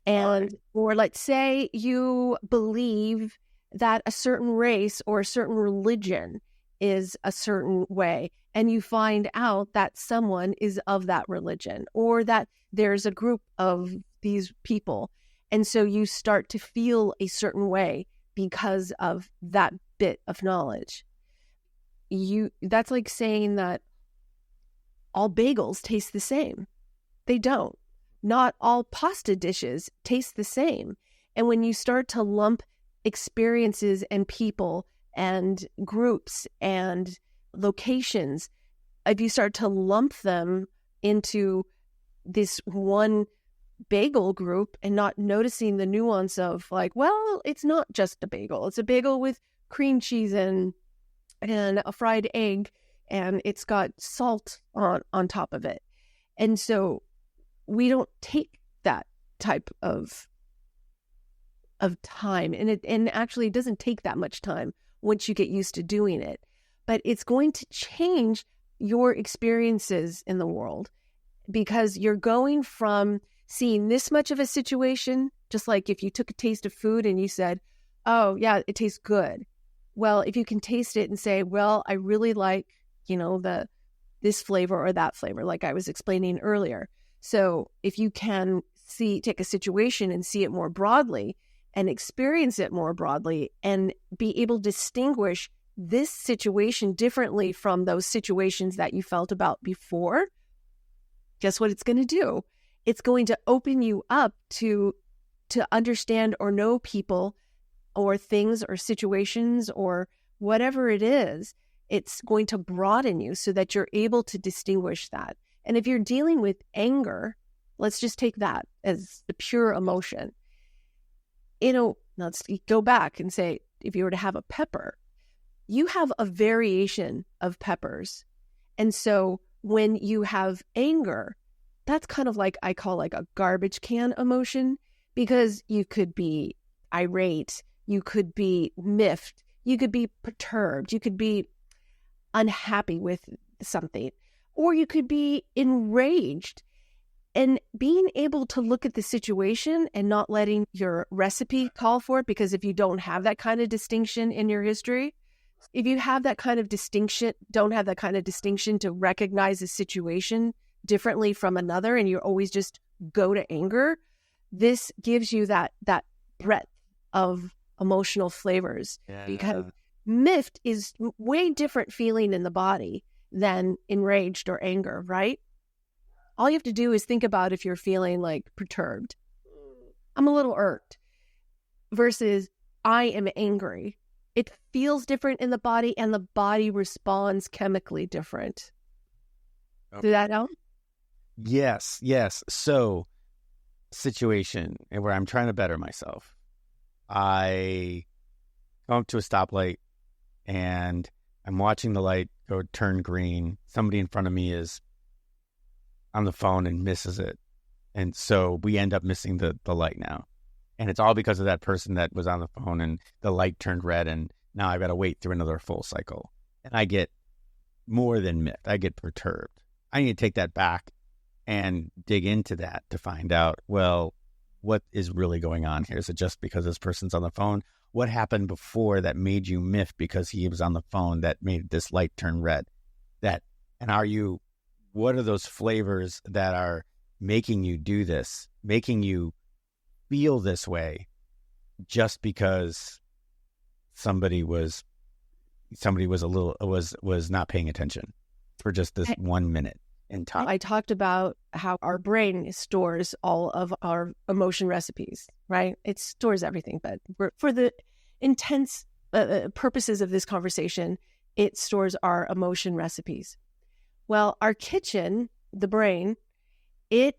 And, or let's say you believe that a certain race or a certain religion is a certain way, and you find out that someone is of that religion, or that there's a group of these people. And so you start to feel a certain way because of that bit of knowledge. That's like saying that all bagels taste the same. They don't. Not all pasta dishes taste the same. And when you start to lump experiences and people and groups and locations, if you start to lump them into this one bagel group and not noticing the nuance of like, well, it's not just a bagel. It's a bagel with cream cheese and a fried egg, and it's got salt on top of it. And so we don't take that type of time, and actually it doesn't take that much time once you get used to doing it. But it's going to change your experiences in the world, because you're going from seeing this much of a situation, just like if you took a taste of food and you said, oh yeah, it tastes good. Well, if you can taste it and say, well, I really like, this flavor or that flavor, like I was explaining earlier. So if you can take a situation and see it more broadly and experience it more broadly and be able to distinguish this situation differently from those situations that you felt about before, guess what it's going to do? It's going to open you up to understand or know people or things or situations or whatever it is. It's going to broaden you so that you're able to distinguish that. And if you're dealing with anger, let's just take that as the pure emotion. Let's go back and say, if you were to have a pepper, you have a variation of peppers. And so when you have anger, that's kind of like I call like a garbage can emotion, because you could be irate, you could be miffed, you could be perturbed, you could be unhappy with something, or you could be enraged. And being able to look at the situation and not letting your recipe call for it, because if you don't have that kind of distinction in your history, if you have that kind of distinction, don't have that kind of distinction to recognize a situation differently from another, and you always just go to anger, this gives you that breadth of emotional flavors. Yeah. Because miffed is way different feeling in the body than enraged or anger, right? All you have to do is think about if you're feeling like perturbed. I'm a little irked versus I am angry. It feels different in the body, and the body responds chemically different. Okay. Did that help? Yes. So, situation where I'm trying to better myself. I come up to a stoplight and I'm watching the light turn green. Somebody in front of me is on the phone and misses it. And so we end up missing the light now. And it's all because of that person that was on the phone, and the light turned red and Now I've got to wait through another full cycle. And I get more than miffed. I get perturbed. I need to take that back and dig into that to find out, well, what is really going on here? Is it just because this person's on the phone? What happened before that made you miffed because he was on the phone that made this light turn red? What are those flavors that are making you do this, making you feel this way just because somebody was not paying attention for just this 1 minute in time? I talked about how our brain stores all of our emotion recipes, right? It stores everything, but for the intense purposes of this conversation, it stores our emotion recipes. Well, our kitchen, the brain, it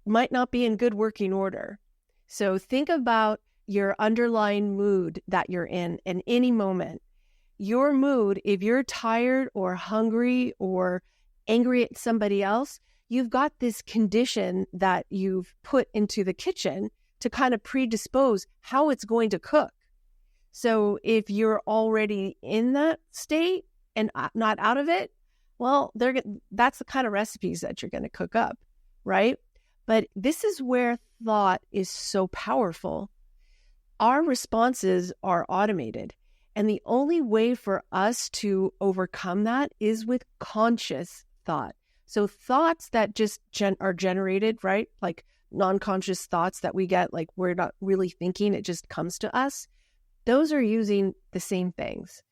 might not be in good working order. So think about your underlying mood that you're in any moment. Your mood, if you're tired or hungry or angry at somebody else, you've got this condition that you've put into the kitchen to kind of predispose how it's going to cook. So if you're already in that state and not out of it, well, that's the kind of recipes that you're going to cook up, right? But this is where thought is so powerful. Our responses are automated. And the only way for us to overcome that is with conscious thought. So thoughts that just are generated, right? Like non-conscious thoughts that we get, like we're not really thinking, it just comes to us. Those are using the same things,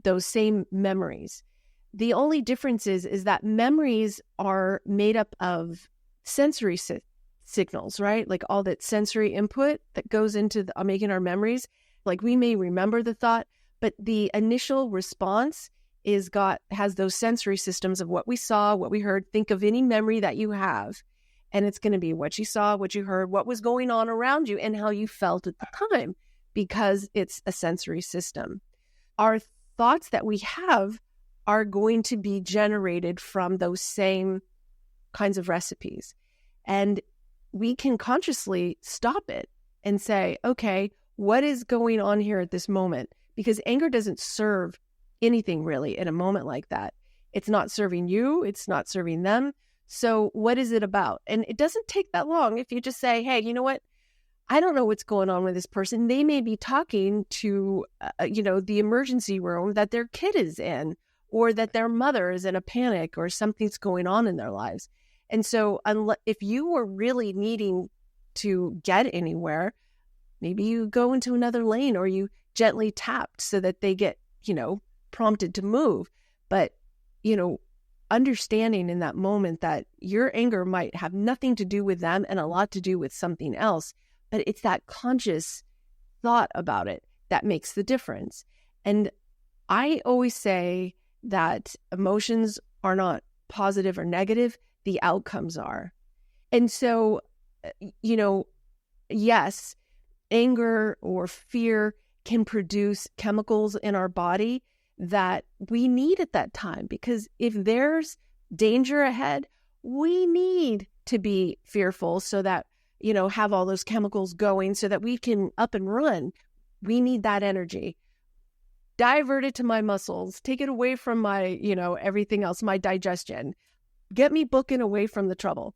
those same memories. The only difference is that memories are made up of sensory signals, right? Like all that sensory input that goes into making our memories. Like we may remember the thought, but the initial response has those sensory systems of what we saw, what we heard. Think of any memory that you have, and it's going to be what you saw, what you heard, what was going on around you, and how you felt at the time, because it's a sensory system. Our thoughts that we have are going to be generated from those same kinds of recipes. And we can consciously stop it and say, okay, what is going on here at this moment? Because anger doesn't serve anything really in a moment like that. It's not serving you. It's not serving them. So what is it about? And it doesn't take that long if you just say, hey, you know what? I don't know what's going on with this person. They may be talking to, the emergency room that their kid is in, or that their mother is in a panic, or something's going on in their lives. And so if you were really needing to get anywhere, maybe you go into another lane, or you gently tap so that they get, prompted to move. But, understanding in that moment that your anger might have nothing to do with them and a lot to do with something else, but it's that conscious thought about it that makes the difference. And I always say that emotions are not positive or negative, the outcomes are. And so, yes, anger or fear can produce chemicals in our body that we need at that time, because if there's danger ahead, we need to be fearful so that, have all those chemicals going so that we can up and run. We need that energy. Divert it to my muscles, take it away from my, everything else, my digestion, get me booking away from the trouble.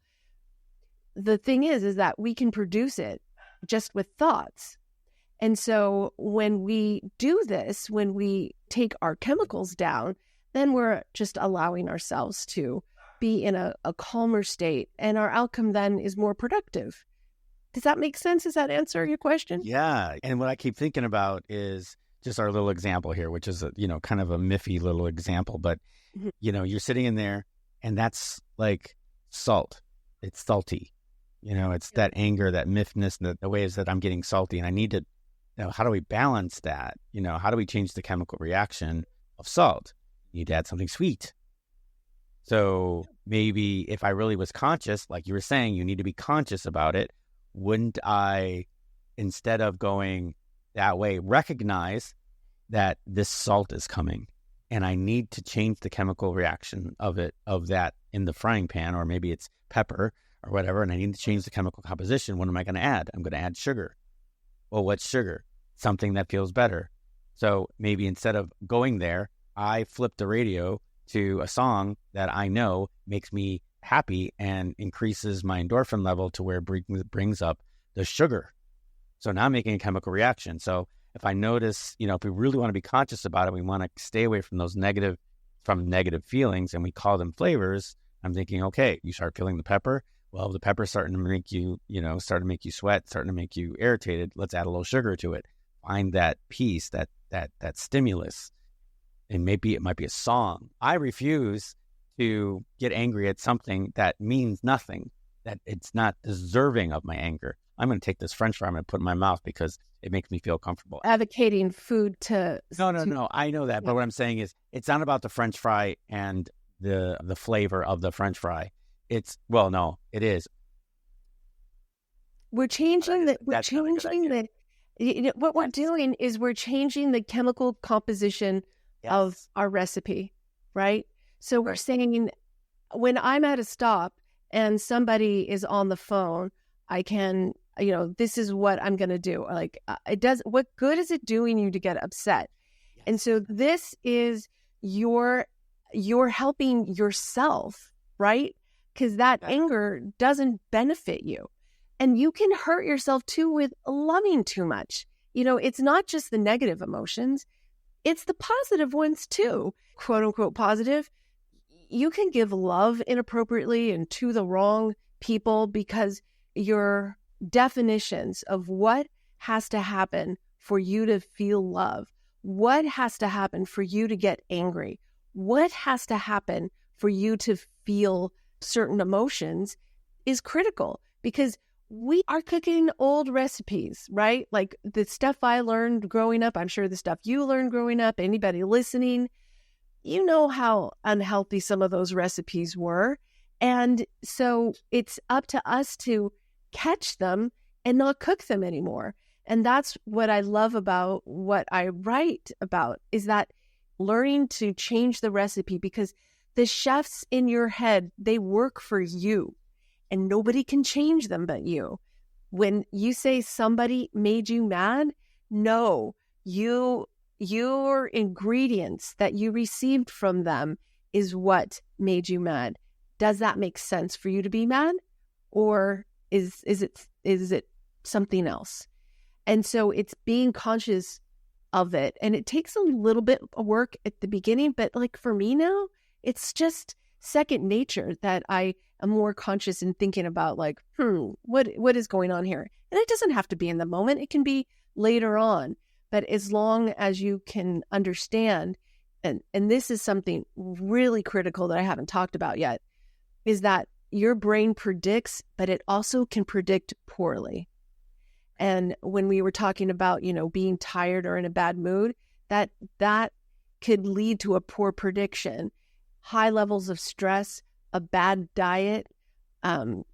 The thing is that we can produce it just with thoughts. And so when we do this, when we take our chemicals down, then we're just allowing ourselves to be in a calmer state, and our outcome then is more productive. Does that make sense? Does that answer your question? Yeah. And what I keep thinking about is just our little example here, which is, kind of a miffy little example, but, you're sitting in there and that's like salt. It's salty. It's that anger, that miffness, the ways that I'm getting salty, and I need to, how do we balance that? How do we change the chemical reaction of salt? You need to add something sweet. So maybe if I really was conscious, like you were saying, you need to be conscious about it. Wouldn't I, instead of going that way, recognize that this salt is coming and I need to change the chemical reaction of that in the frying pan, or maybe it's pepper or whatever, and I need to change the chemical composition. What am I going to add? I'm going to add sugar. Well, what's sugar? Something that feels better. So maybe instead of going there, I flip the radio to a song that I know makes me happy and increases my endorphin level to where it brings up the sugar. So now I'm making a chemical reaction. So if I notice, if we really want to be conscious about it, we want to stay away from those negative feelings, and we call them flavors. I'm thinking, okay, you start feeling the pepper. Well, the pepper's starting to make you, starting to make you sweat, starting to make you irritated. Let's add a little sugar to it. Find that piece, that stimulus. And maybe it might be a song. I refuse to get angry at something that means nothing, that it's not deserving of my anger. I'm going to take this French fry, I'm going to put it in my mouth because it makes me feel comfortable. Advocating food to... No. I know that. Yeah. But what I'm saying is it's not about the French fry and the flavor of the French fry. It is. We're changing what we're doing is we're changing the chemical composition of our recipe, right? So we're saying when I'm at a stop and somebody is on the phone, I can, this is what I'm going to do. Like what good is it doing you to get upset? Yes. And so this is you're helping yourself, right? Because that anger doesn't benefit you. And you can hurt yourself too with loving too much. It's not just the negative emotions, it's the positive ones too, quote unquote positive. You can give love inappropriately and to the wrong people because your definitions of what has to happen for you to feel love, what has to happen for you to get angry, what has to happen for you to feel certain emotions is critical, because we are cooking old recipes, right? Like the stuff I learned growing up, I'm sure the stuff you learned growing up, anybody listening, you know how unhealthy some of those recipes were. And so it's up to us to catch them and not cook them anymore. And that's what I love about what I write about, is that learning to change the recipe, because the chefs in your head, they work for you. And nobody can change them but you. When you say somebody made you mad, no, your ingredients that you received from them is what made you mad. Does that make sense for you to be mad? Or is it something else? And so it's being conscious of it. And it takes a little bit of work at the beginning, but like for me now, it's just second nature that I am more conscious in thinking about like, what is going on here? And it doesn't have to be in the moment. It can be later on. But as long as you can understand, and this is something really critical that I haven't talked about yet, is that your brain predicts, but it also can predict poorly. And when we were talking about, being tired or in a bad mood, that could lead to a poor prediction. High levels of stress, a bad diet, not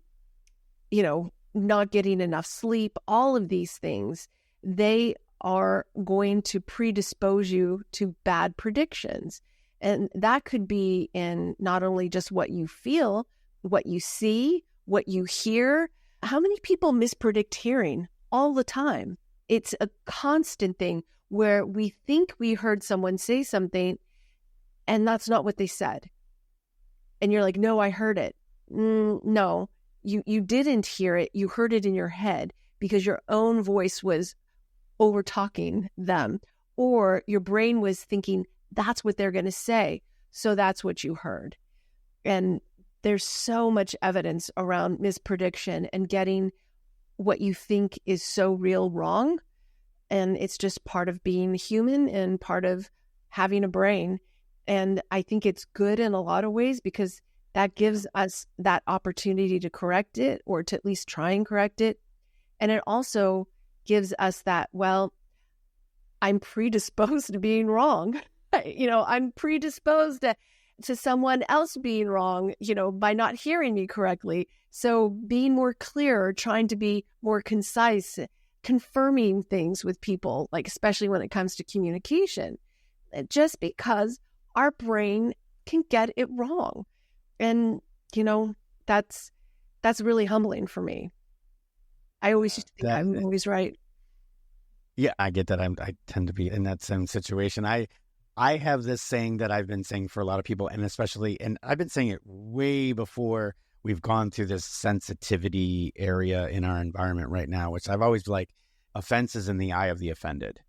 getting enough sleep, all of these things, they are going to predispose you to bad predictions. And that could be in not only just what you feel, what you see, what you hear. How many people mispredict hearing all the time? It's a constant thing where we think we heard someone say something and that's not what they said. And you're like, no, I heard it. No, you didn't hear it. You heard it in your head because your own voice was over talking them, or your brain was thinking that's what they're going to say. So that's what you heard. And there's so much evidence around misprediction and getting what you think is so real wrong. And it's just part of being human and part of having a brain. And I think it's good in a lot of ways because that gives us that opportunity to correct it, or to at least try and correct it. And it also gives us that, well, I'm predisposed to being wrong. I'm predisposed to someone else being wrong, by not hearing me correctly. So being more clear, trying to be more concise, confirming things with people, like especially when it comes to communication, just because our brain can get it wrong. And, that's really humbling for me. I always used to think I'm always right. Yeah, I get that. I tend to be in that same situation. I have this saying that I've been saying for a lot of people, and especially, and I've been saying it way before we've gone through this sensitivity area in our environment right now, which I've always like, offense is in the eye of the offended.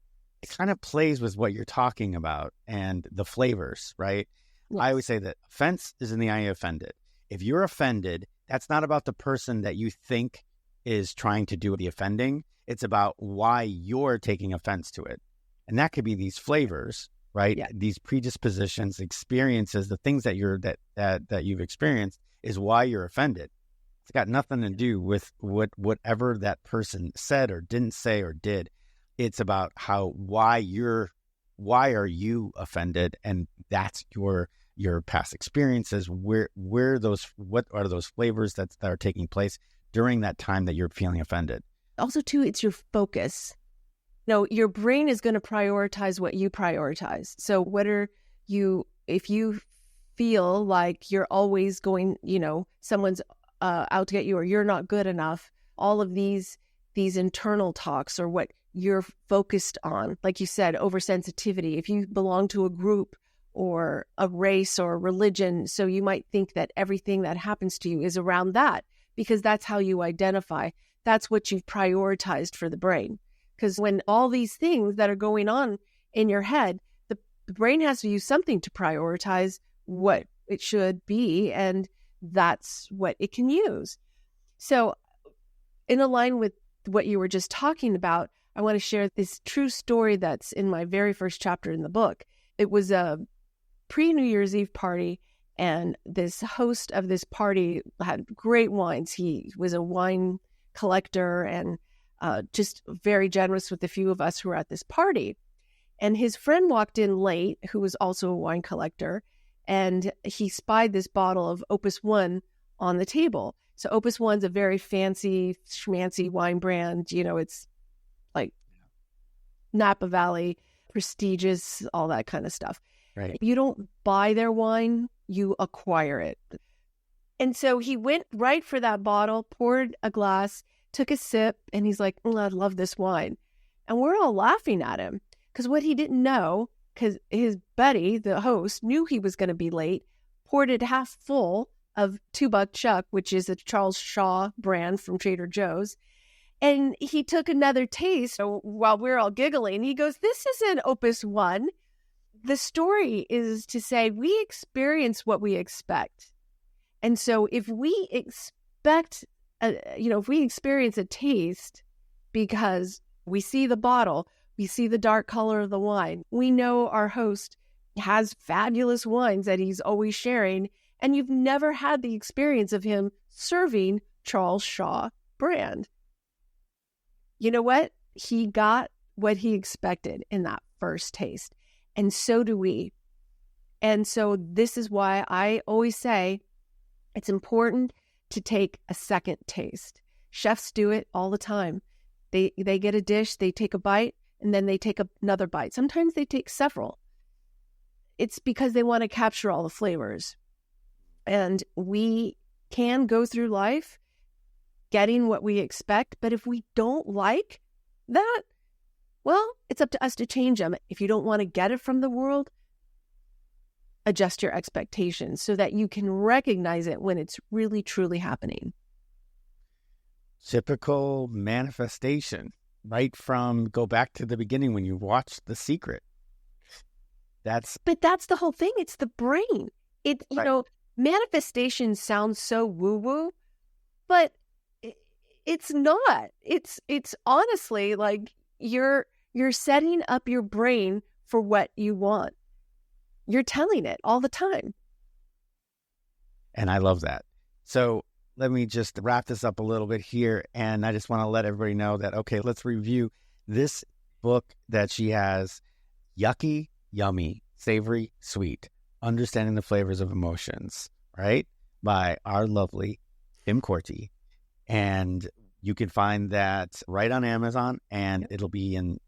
It kind of plays with what you're talking about and the flavors, right? Yes. I always say that offense is in the eye of the offended. If you're offended, that's not about the person that you think is trying to do the offending. It's about why you're taking offense to it. And that could be these flavors, right? Yeah. These predispositions, experiences, the things that you've experienced is why you're offended. It's got nothing to do with whatever that person said or didn't say or did. It's about why are you offended, and that's your past experiences. What are those flavors that are taking place during that time that you're feeling offended? Also, too, it's your focus. No, your brain is going to prioritize what you prioritize. So if you feel like you're always going, someone's out to get you, or you're not good enough, all of these internal talks are what you're focused on. Like you said, oversensitivity. If you belong to a group or a race or a religion, so you might think that everything that happens to you is around that, because that's how you identify. That's what you've prioritized for the brain. Because when all these things that are going on in your head, the brain has to use something to prioritize what it should be, and that's what it can use. So in line with what you were just talking about, I want to share this true story that's in my very first chapter in the book. It was a pre-New Year's Eve party, and this host of this party had great wines. He was a wine collector and just very generous with the few of us who were at this party. And his friend walked in late, who was also a wine collector, and he spied this bottle of Opus One on the table. So Opus One's a very fancy, schmancy wine brand. It's like Napa Valley, prestigious, all that kind of stuff. Right. You don't buy their wine, you acquire it. And so he went right for that bottle, poured a glass, took a sip, and he's like, I love this wine. And we're all laughing at him because what he didn't know, because his buddy, the host, knew he was going to be late, poured it half full of 2-Buck Chuck, which is a Charles Shaw brand from Trader Joe's. And he took another taste. So while we're all giggling, he goes, this isn't Opus One. The story is to say we experience what we expect. And so if we expect, if we experience a taste because we see the bottle, we see the dark color of the wine, we know our host has fabulous wines that he's always sharing, and you've never had the experience of him serving Charles Shaw brand. You know what? He got what he expected in that first taste. And so do we. And so this is why I always say it's important to take a second taste. Chefs do it all the time. They get a dish, they take a bite, and then they take another bite. Sometimes they take several. It's because they want to capture all the flavors. And we can go through life getting what we expect, but if we don't like that, well, it's up to us to change them. If you don't want to get it from the world, adjust your expectations so that you can recognize it when it's really, truly happening. Typical manifestation, right from go back to the beginning when you watched The Secret. But that's the whole thing. It's the brain. Manifestation sounds so woo-woo, but it's not. It's honestly like you're setting up your brain for what you want. You're telling it all the time. And I love that. So let me just wrap this up a little bit here. And I just want to let everybody know that, okay, let's review this book that she has, Yucky Yummy Savory Sweet, Understanding the Flavors of Emotions, right? By our lovely Kim Korte. And you can find that right on Amazon, and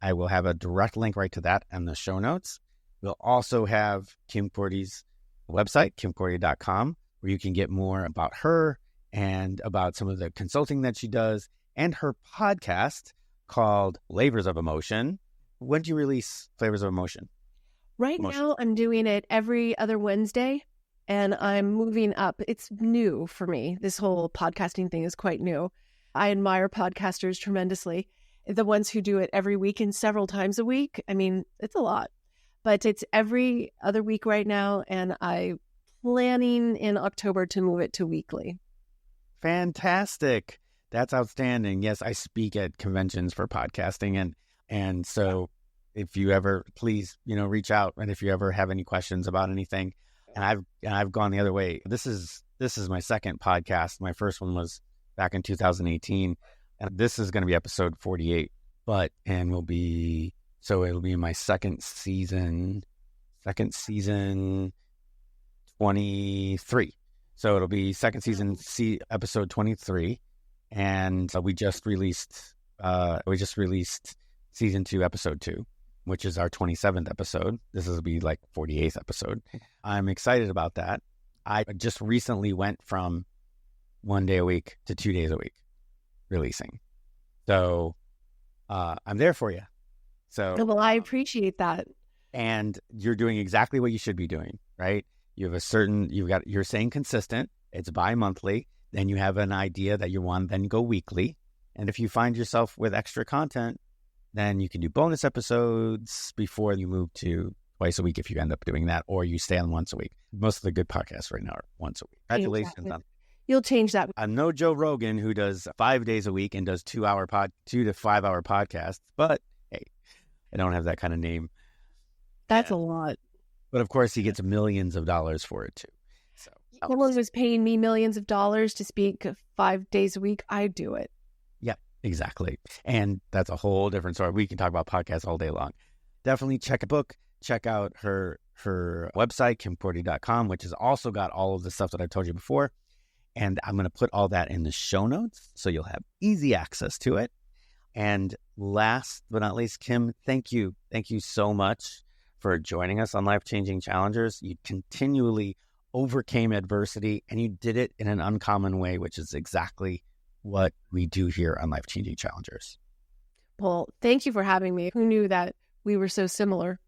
I will have a direct link right to that in the show notes. We'll also have Kim Korte's website, kimkorte.com, where you can get more about her and about some of the consulting that she does, and her podcast called Flavors of Emotion. When do you release Flavors of Emotion? Right now, I'm doing it every other Wednesday, and I'm moving up. It's new for me. This whole podcasting thing is quite new. I admire podcasters tremendously. The ones who do it every week and several times a week. I mean, it's a lot, but it's every other week right now, and I'm planning in October to move it to weekly. Fantastic. That's outstanding. Yes, I speak at conventions for podcasting, and so if you ever, please, reach out, and if you ever have any questions about anything, and I've gone the other way. This is my second podcast. My first one was back in 2018, and this is going to be episode 48. It'll be my second season 23. So it'll be second season episode 23, and we just released season 2 episode 2, which is our 27th episode. This will be like 48th episode. I'm excited about that. I just recently went from 1 day a week to 2 days a week releasing. So I'm there for you. So well, I appreciate that. And you're doing exactly what you should be doing, right? You're staying consistent. It's bi-monthly. Then you have an idea that you want, then go weekly. And if you find yourself with extra content, then you can do bonus episodes before you move to twice a week if you end up doing that, or you stay on once a week. Most of the good podcasts right now are once a week. Congratulations. Exactly. You'll change that. I'm no Joe Rogan who does 5 days a week and does 2 to 5 hour podcasts, but hey, I don't have that kind of name. That's a lot. But of course, he gets millions of dollars for it too. So someone was paying me millions of dollars to speak 5 days a week. I'd do it. Yep, exactly. And that's a whole different story. We can talk about podcasts all day long. Definitely check a book. Check out her website, kimkorte.com, which has also got all of the stuff that I've told you before. And I'm going to put all that in the show notes so you'll have easy access to it. And last but not least, Kim, thank you. Thank you so much for joining us on Life Changing Challengers. You continually overcame adversity, and you did it in an uncommon way, which is exactly what we do here on Life Changing Challengers. Well, thank you for having me. Who knew that we were so similar?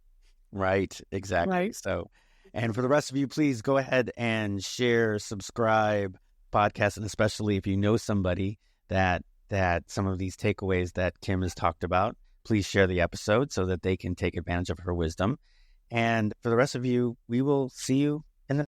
Right, exactly. Right. So, and for the rest of you, please go ahead and share, subscribe, podcast, and especially if you know somebody that some of these takeaways that Kim has talked about, please share the episode so that they can take advantage of her wisdom. And for the rest of you, we will see you